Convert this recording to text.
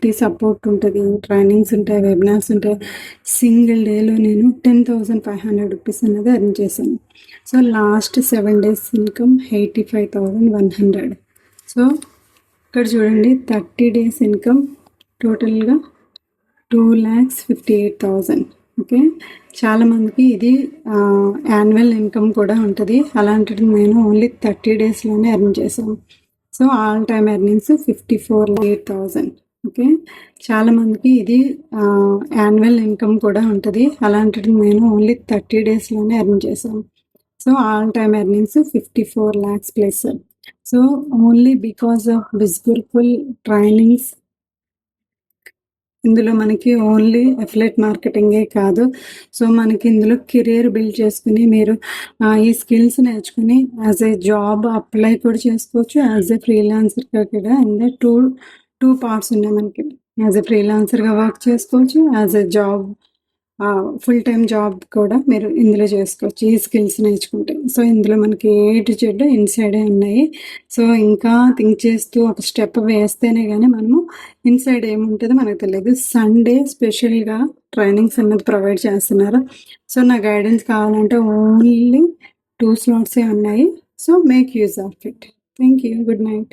50 support ఉంటుంది, trainings ఉంటాయి, webinars ఉంటాయి. సింగిల్ డేలో నేను 10,500 రూపీస్ అనేది ఎర్న్ చేశాను. So last 7 days income 85,100. So ఇక్కడ చూడండి 30 days ఇన్కమ్ టోటల్గా 2,58,000. ఓకే, చాలామందికి ఇది యాన్యువల్ ఇన్కమ్ కూడా ఉంటుంది. అలాంటిది నేను ఓన్లీ 30 daysలోనే ఎర్న్ చేశాను. So all time earnings 54,8,000. Okay, చాలామందికి ఇది యాన్యువల్ ఇన్కమ్ కూడా ఉంటుంది. అలాంటిది నేను ఓన్లీ 30 daysలోనే ఎర్న్ చేశాను. So all time earnings 54 lakhs plus. So only because of Bizgurukul trainings, ఇందులో మనకి ఓన్లీ అఫిలియేట్ మార్కెటింగే కాదు, సో మనకి ఇందులో కెరీర్ బిల్డ్ చేసుకుని మీరు ఈ స్కిల్స్ నేర్చుకుని యాజ్ ఏ జాబ్ అప్లై కూడా చేసుకోవచ్చు, యాజ్ ఏ ఫ్రీలాన్సర్గా కూడా. ఇందులో టూ పార్ట్స్ ఉన్నాయి మనకి. యాజ్ ఏ ఫ్రీలాన్సర్గా వర్క్ చేసుకోవచ్చు, as a job full time job కూడా మీరు ఇందులో చేసుకోవచ్చు ఈ స్కిల్స్ నేర్చుకుంటే. సో ఇందులో మనకి ఏ టు జెడ్ ఇన్సైడే ఉన్నాయి. సో ఇంకా థింక్ చేస్తూ ఒక స్టెప్ వేస్తేనే కానీ మనము ఇన్సైడ్ ఏముంటుందో మనకు తెలియదు. సండే స్పెషల్గా ట్రైనింగ్స్ అన్నది ప్రొవైడ్ చేస్తున్నారు. సో నా గైడెన్స్ కావాలంటే ఓన్లీ 2 slots ఉన్నాయి. So make use of it. Thank you. Good night.